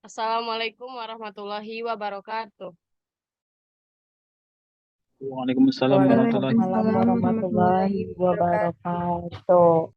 Assalamualaikum warahmatullahi wabarakatuh. Waalaikumsalam warahmatullahi Waalaikumsalam warahmatullahi wabarakatuh.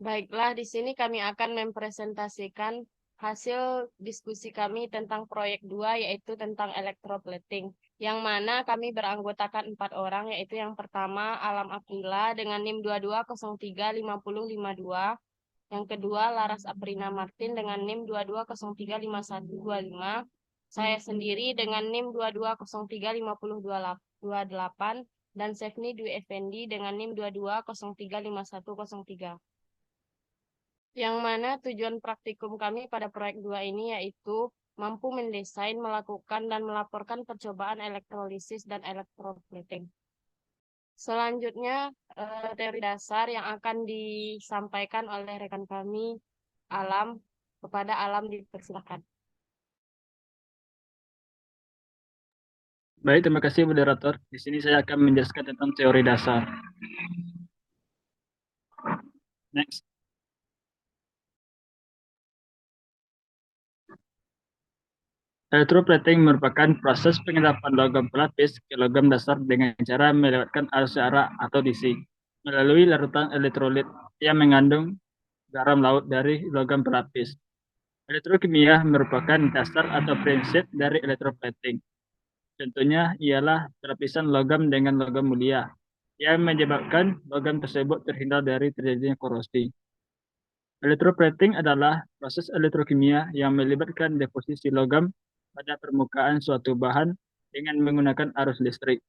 Baiklah, di sini kami akan mempresentasikan hasil diskusi kami tentang proyek 2, yaitu tentang electroplating, yang mana kami beranggotakan 4 orang, yaitu yang pertama Alam Aprila dengan NIM 22035052, yang kedua Laras Aprina Martin dengan NIM 22035125, saya sendiri dengan NIM 22035028, dan Sefni Dwi Effendi dengan NIM 22035103. Yang mana tujuan praktikum kami pada proyek 2 ini yaitu mampu mendesain, melakukan, dan melaporkan percobaan elektrolisis dan elektroplating. Selanjutnya, teori dasar yang akan disampaikan oleh rekan kami, Alam. Kepada Alam dipersilakan. Baik, terima kasih moderator. Di sini saya akan menjelaskan tentang teori dasar. Next. Electroplating merupakan proses pengendapan logam pelapis ke logam dasar dengan cara melewatkan arus arah atau DC melalui larutan elektrolit yang mengandung garam laut dari logam pelapis. Elektrokimia merupakan dasar atau prinsip dari electroplating. Contohnya ialah pelapisan logam dengan logam mulia yang menyebabkan logam tersebut terhindar dari terjadinya korosi. Electroplating adalah proses elektrokimia yang melibatkan deposisi logam pada permukaan suatu bahan dengan menggunakan arus listrik.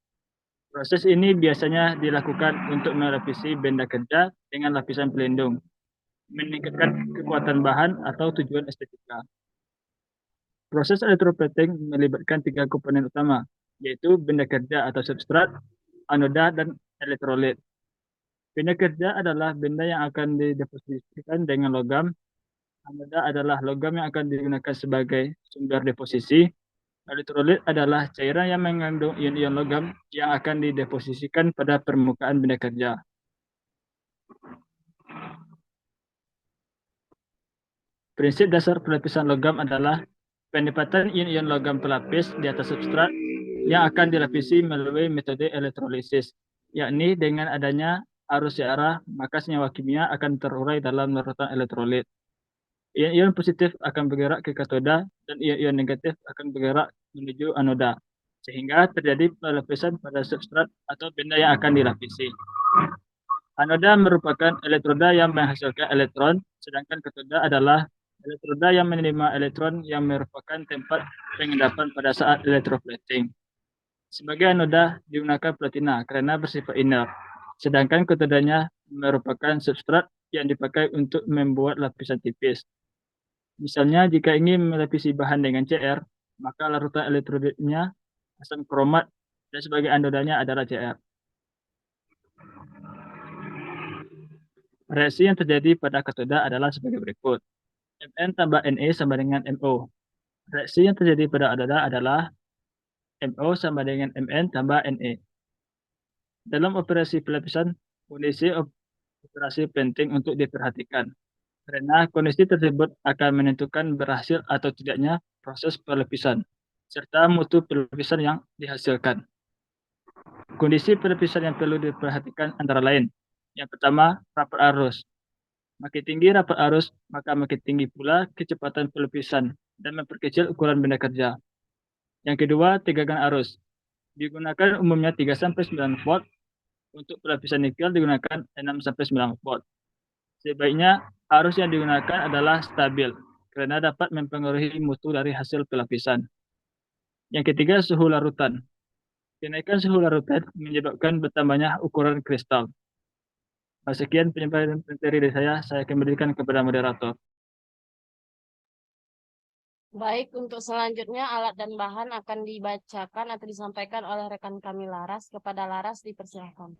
Proses ini biasanya dilakukan untuk melapisi benda kerja dengan lapisan pelindung, meningkatkan kekuatan bahan atau tujuan estetika. Proses electroplating melibatkan 3 komponen utama, yaitu benda kerja atau substrat, anoda, dan elektrolit. Benda kerja adalah benda yang akan dideposisikan dengan logam. Anoda adalah logam yang akan digunakan sebagai sumber deposisi. Elektrolit adalah cairan yang mengandung ion-ion logam yang akan dideposisikan pada permukaan benda kerja. Prinsip dasar pelapisan logam adalah penempatan ion-ion logam pelapis di atas substrat yang akan dilapisi melalui metode elektrolisis, yakni dengan adanya arus searah, maka senyawa kimia akan terurai dalam larutan elektrolit. Ion-ion positif akan bergerak ke katoda dan ion-ion negatif akan bergerak menuju anoda, sehingga terjadi pelapisan pada substrat atau benda yang akan dilapisi. Anoda merupakan elektroda yang menghasilkan elektron, sedangkan katoda adalah elektroda yang menerima elektron yang merupakan tempat pengendapan pada saat electroplating. Sebagai anoda digunakan platina karena bersifat inert, sedangkan katodanya merupakan substrat yang dipakai untuk membuat lapisan tipis. Misalnya, jika ingin melapisi bahan dengan CR, maka larutan elektrolitnya asam kromat dan sebagai anodanya adalah CR. Reaksi yang terjadi pada katoda adalah sebagai berikut. Mn tambah Ne sama dengan Mo. Reaksi yang terjadi pada anoda adalah Mo sama dengan Mn tambah Ne. Dalam operasi pelapisan, kondisi operasi penting untuk diperhatikan, karena kondisi tersebut akan menentukan berhasil atau tidaknya proses pelapisan, serta mutu pelapisan yang dihasilkan. Kondisi pelapisan yang perlu diperhatikan antara lain. Yang pertama, rapat arus. Makin tinggi rapat arus, maka makin tinggi pula kecepatan pelapisan dan memperkecil ukuran benda kerja. Yang kedua, tegangan arus. Digunakan umumnya 3-9 volt. Untuk pelapisan nikel digunakan 6-9 volt. Sebaiknya arus yang digunakan adalah stabil, karena dapat mempengaruhi mutu dari hasil pelapisan. Yang ketiga, suhu larutan. Kenaikan suhu larutan menyebabkan bertambahnya ukuran kristal. Sekian penyampaian materi dari saya kembalikan kepada moderator. Baik, untuk selanjutnya alat dan bahan akan dibacakan atau disampaikan oleh rekan kami Laras. Kepada Laras dipersilakan.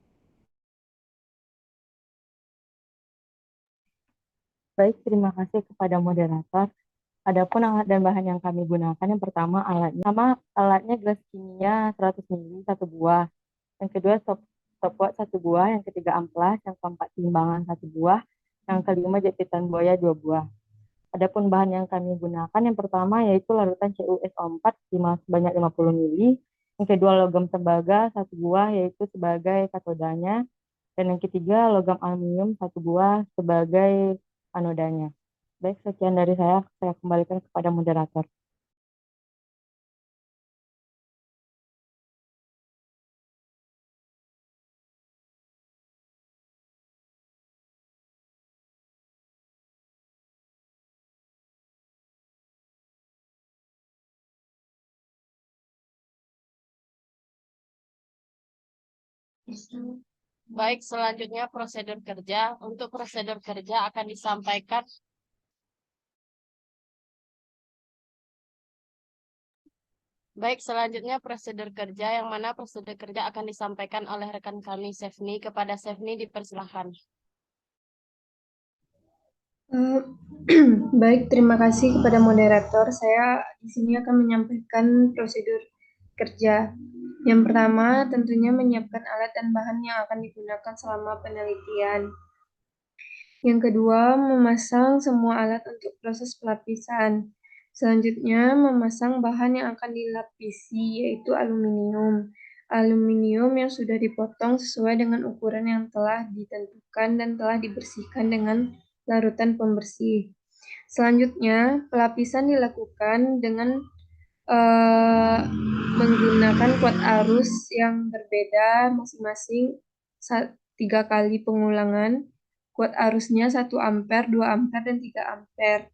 Baik, terima kasih kepada moderator. Adapun alat dan bahan yang kami gunakan, yang pertama alatnya gelas kimia 100 ml 1 buah, yang kedua stopwatch 1 buah, yang ketiga amplas, yang keempat timbangan 1 buah, yang kelima jahitan buaya 2 buah. Adapun bahan yang kami gunakan yang pertama yaitu larutan CuSO4 sebanyak 50 ml. Yang kedua logam tembaga 1 buah yaitu sebagai katodanya. Dan yang ketiga logam aluminium 1 buah sebagai anodanya. Baik, sekian dari saya kembalikan kepada moderator. Baik, selanjutnya prosedur kerja. Untuk prosedur kerja akan disampaikan Baik, selanjutnya prosedur kerja yang mana prosedur kerja akan disampaikan oleh rekan kami Sefni. Kepada Sefni dipersilahkan. Eh, Baik, terima kasih kepada moderator. Saya di sini akan menyampaikan prosedur kerja. Yang pertama, tentunya menyiapkan alat dan bahan yang akan digunakan selama penelitian. Yang kedua, memasang semua alat untuk proses pelapisan. Selanjutnya, memasang bahan yang akan dilapisi, yaitu aluminium. Aluminium yang sudah dipotong sesuai dengan ukuran yang telah ditentukan dan telah dibersihkan dengan larutan pembersih. Selanjutnya, pelapisan dilakukan dengan menggunakan kuat arus yang berbeda masing-masing 3 kali pengulangan. Kuat arusnya 1 ampere, 2 ampere, dan 3 ampere.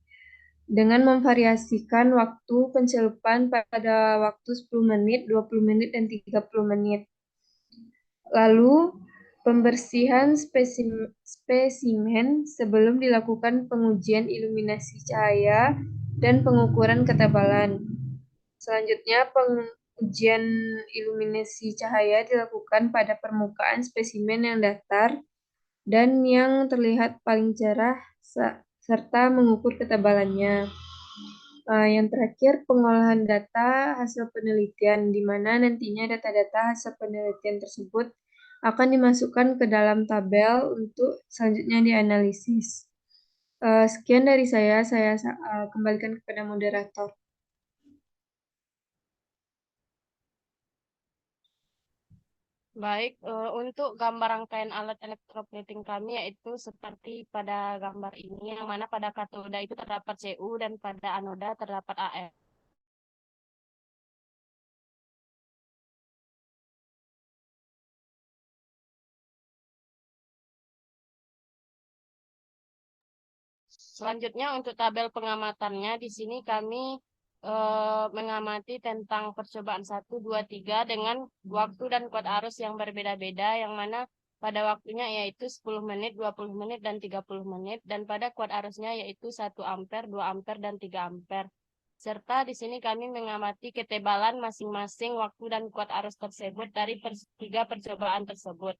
Dengan memvariasikan waktu pencelupan pada waktu 10 menit, 20 menit, dan 30 menit. Lalu, pembersihan spesimen sebelum dilakukan pengujian iluminasi cahaya dan pengukuran ketebalan. Selanjutnya, pengujian iluminasi cahaya dilakukan pada permukaan spesimen yang datar dan yang terlihat paling cerah serta mengukur ketebalannya. Yang terakhir, pengolahan data hasil penelitian, di mana nantinya data-data hasil penelitian tersebut akan dimasukkan ke dalam tabel untuk selanjutnya dianalisis. Sekian dari saya kembalikan kepada moderator. Baik, untuk gambar rangkaian alat elektroplating kami yaitu seperti pada gambar ini, yang mana pada katoda itu terdapat Cu dan pada anoda terdapat Af. Selanjutnya untuk tabel pengamatannya, di sini kami mengamati tentang percobaan 1, 2, 3 dengan waktu dan kuat arus yang berbeda-beda, yang mana pada waktunya yaitu 10 menit, 20 menit, dan 30 menit, dan pada kuat arusnya yaitu 1 ampere, 2 ampere, dan 3 ampere. Serta di sini kami mengamati ketebalan masing-masing waktu dan kuat arus tersebut dari 3 percobaan tersebut.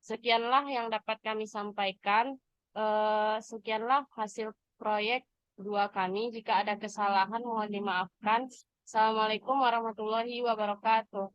Sekianlah yang dapat kami sampaikan. Sekianlah hasil proyek 2 kami. Jika ada kesalahan mohon dimaafkan. Assalamualaikum warahmatullahi wabarakatuh.